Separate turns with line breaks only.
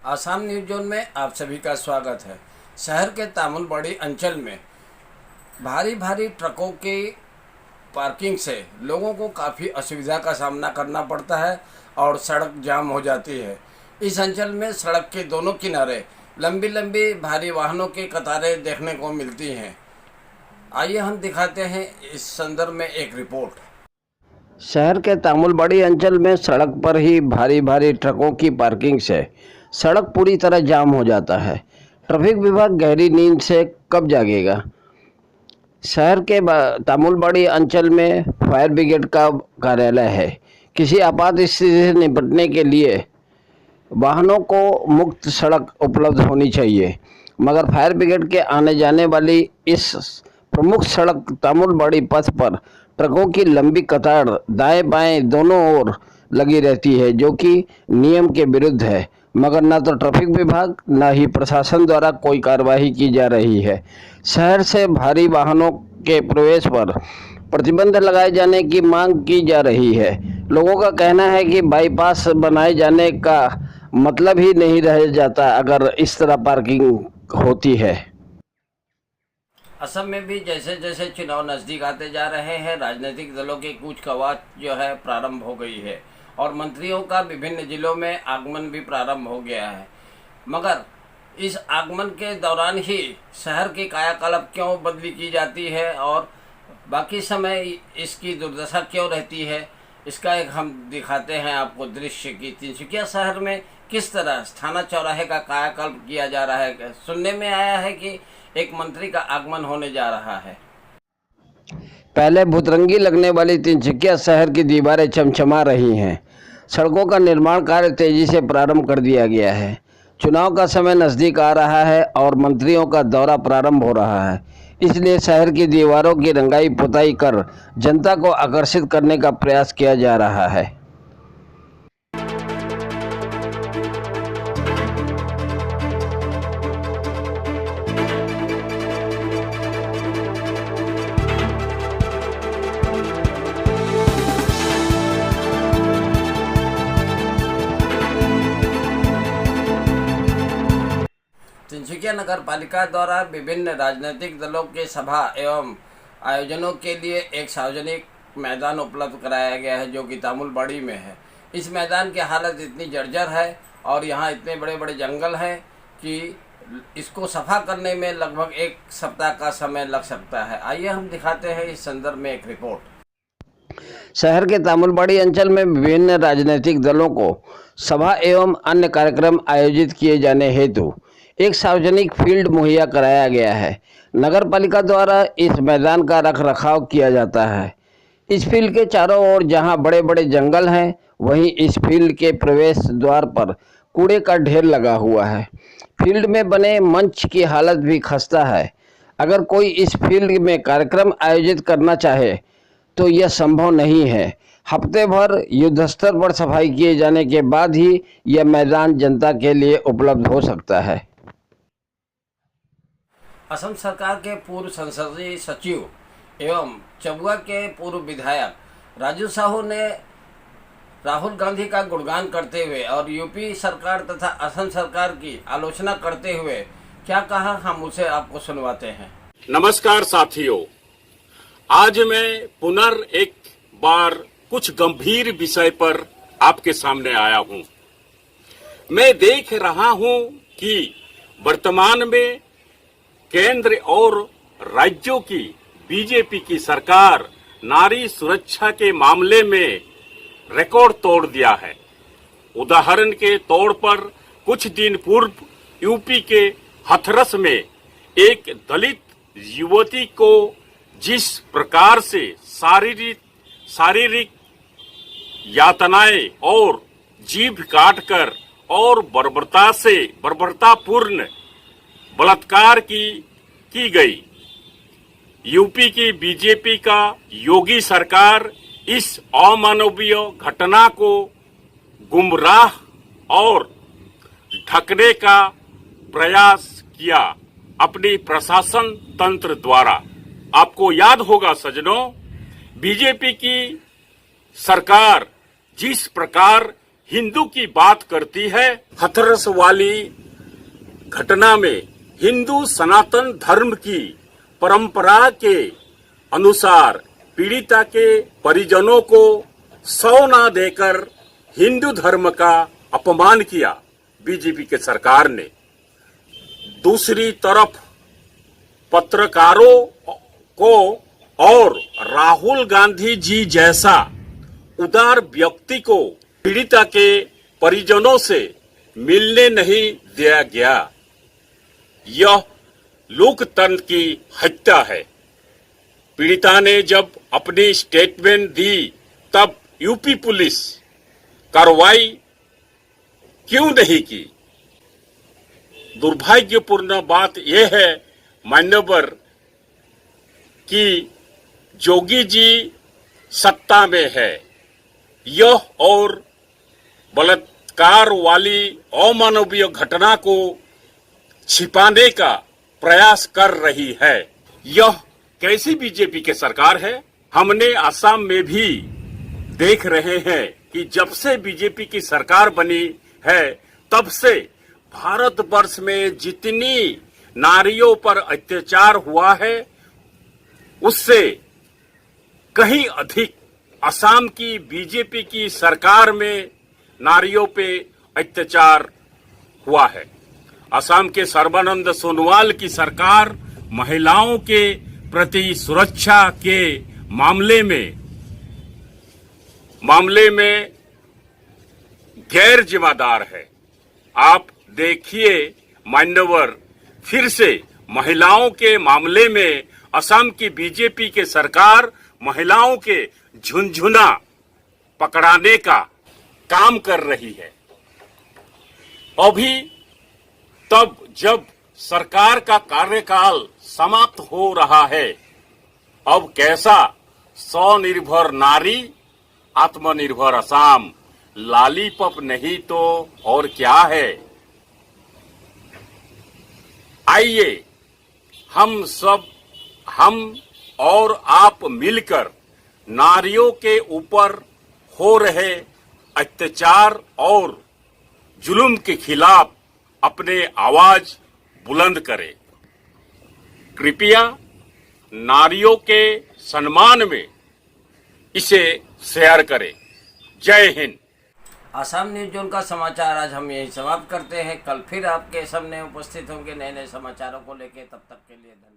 Assam news zone में आप सभी का स्वागत है। शहर के तामुलबड़ी अंचल में भारी भारी ट्रकों की पार्किंग से लोगों को काफ़ी असुविधा का सामना करना पड़ता है और सड़क जाम हो जाती है। इस अंचल में सड़क के दोनों किनारे लंबी लंबी भारी वाहनों की कतारें देखने को मिलती हैं। आइए हम दिखाते हैं इस संदर्भ में एक रिपोर्ट।
शहर के तामुलबड़ी अंचल में सड़क पर ही भारी भारी ट्रकों की पार्किंग से सड़क पूरी तरह जाम हो जाता है। ट्रैफिक विभाग गहरी नींद से कब जागेगा। शहर के तामुलबड़ी अंचल में फायर ब्रिगेड का कार्यालय है। किसी आपात स्थिति से निपटने के लिए वाहनों को मुक्त सड़क उपलब्ध होनी चाहिए, मगर फायर ब्रिगेड के आने जाने वाली इस प्रमुख सड़क तामुलबड़ी पथ पर ट्रकों की लंबी कतार दाएं बाएं दोनों ओर लगी रहती है, जो कि नियम के विरुद्ध है। मगर न तो ट्रैफिक विभाग न ही प्रशासन द्वारा कोई कार्रवाई की जा रही है। शहर से भारी वाहनों के प्रवेश पर प्रतिबंध लगाए जाने की मांग की जा रही है। लोगों का कहना है कि बाईपास बनाए जाने का मतलब ही नहीं रह जाता अगर इस तरह पार्किंग होती है।
असम में भी जैसे जैसे चुनाव नज़दीक आते जा रहे हैं, राजनीतिक दलों की कूचकवाज जो है प्रारंभ हो गई है और मंत्रियों का विभिन्न जिलों में आगमन भी प्रारंभ हो गया है। मगर इस आगमन के दौरान ही शहर की कायाकल्प क्यों बदली की जाती है और बाकी समय इसकी दुर्दशा क्यों रहती है, इसका एक हम दिखाते हैं आपको दृश्य की तिनसुकिया शहर में किस तरह थाना चौराहे का कायाकल्प किया जा रहा है। सुनने में आया है कि एक मंत्री का आगमन होने जा रहा है।
पहले भुतरंगी लगने वाली तिनसुकिया शहर की दीवारें चमचमा रही हैं। सड़कों का निर्माण कार्य तेजी से प्रारंभ कर दिया गया है। चुनाव का समय नज़दीक आ रहा है और मंत्रियों का दौरा प्रारंभ हो रहा है, इसलिए शहर की दीवारों की रंगाई पुताई कर जनता को आकर्षित करने का प्रयास किया जा रहा है।
तिनसुकिया नगर पालिका द्वारा विभिन्न राजनीतिक दलों के सभा एवं आयोजनों के लिए एक सार्वजनिक मैदान उपलब्ध कराया गया है, जो कि तामुलबड़ी में है। इस मैदान की हालत इतनी जर्जर है और यहाँ इतने बड़े बड़े जंगल हैं कि इसको सफा करने में लगभग एक सप्ताह का समय लग सकता है। आइए हम दिखाते हैं इस संदर्भ में एक रिपोर्ट।
शहर के तामुलबड़ी अंचल में विभिन्न राजनीतिक दलों को सभा एवं अन्य कार्यक्रम आयोजित किए जाने हेतु एक सार्वजनिक फील्ड मुहैया कराया गया है। नगर पालिका द्वारा इस मैदान का रखरखाव किया जाता है। इस फील्ड के चारों ओर जहां बड़े बड़े जंगल हैं, वहीं इस फील्ड के प्रवेश द्वार पर कूड़े का ढेर लगा हुआ है। फील्ड में बने मंच की हालत भी खस्ता है। अगर कोई इस फील्ड में कार्यक्रम आयोजित करना चाहे तो यह संभव नहीं है। हफ्ते भर युद्धस्तर पर सफाई किए जाने के बाद ही यह मैदान जनता के लिए उपलब्ध हो सकता है।
असम सरकार के पूर्व संसदीय सचिव एवं चबुआ के पूर्व विधायक राजू साहू ने राहुल गांधी का गुणगान करते हुए और यूपी सरकार तथा असम सरकार की आलोचना करते हुए क्या कहा, हम उसे आपको सुनवाते हैं।
नमस्कार साथियों, आज मैं पुनः एक बार कुछ गंभीर विषय पर आपके सामने आया हूं। मैं देख रहा हूं कि वर्तमान में केंद्र और राज्यों की बीजेपी की सरकार नारी सुरक्षा के मामले में रिकॉर्ड तोड़ दिया है। उदाहरण के तौर पर कुछ दिन पूर्व यूपी के हथरस में एक दलित युवती को जिस प्रकार से शारीरिक यातनाएं और जीभ काटकर और बर्बरतापूर्ण बलात्कार की गई, यूपी की बीजेपी का योगी सरकार इस अमानवीय घटना को गुमराह और ढकने का प्रयास किया अपनी प्रशासन तंत्र द्वारा। आपको याद होगा सज्जनों, बीजेपी की सरकार जिस प्रकार हिंदू की बात करती है। हथरस वाली घटना में हिंदू सनातन धर्म की परंपरा के अनुसार पीड़िता के परिजनों को सौना देकर हिंदू धर्म का अपमान किया बीजेपी के सरकार ने। दूसरी तरफ पत्रकारों को और राहुल गांधी जी जैसा उदार व्यक्ति को पीड़िता के परिजनों से मिलने नहीं दिया गया। यह लोकतंत्र की हत्या है। पीड़िता ने जब अपनी स्टेटमेंट दी तब यूपी पुलिस कार्रवाई क्यों नहीं की? दुर्भाग्यपूर्ण बात यह है मान्यवर कि जोगी जी सत्ता में है। यह और बलात्कार वाली अमानवीय घटना को छिपाने का प्रयास कर रही है। यह कैसी बीजेपी की सरकार है? हमने असम में भी देख रहे हैं कि जब से बीजेपी की सरकार बनी है तब से भारतवर्ष में जितनी नारियों पर अत्याचार हुआ है उससे कहीं अधिक असम की बीजेपी की सरकार में नारियों पे अत्याचार हुआ है। असम के सर्बानंद सोनोवाल की सरकार महिलाओं के प्रति सुरक्षा के मामले में गैर जिम्मेदार है। आप देखिए मान्यवर, फिर से महिलाओं के मामले में असम की बीजेपी के सरकार महिलाओं के झुनझुना पकड़ाने का काम कर रही है। अभी तब जब सरकार का कार्यकाल समाप्त हो रहा है, अब कैसा स्वनिर्भर नारी आत्मनिर्भर असम लॉलीपॉप नहीं तो और क्या है? आइए हम और आप मिलकर नारियों के ऊपर हो रहे अत्याचार और जुल्म के खिलाफ अपने आवाज बुलंद करें। कृपया नारियों के सम्मान में इसे शेयर करें। जय हिंद।
आसाम न्यूज जोन का समाचार आज हम यही समाप्त करते हैं। कल फिर आपके सामने उपस्थित होंगे नए नए समाचारों को लेकर। तब तक के लिए धन्यवाद।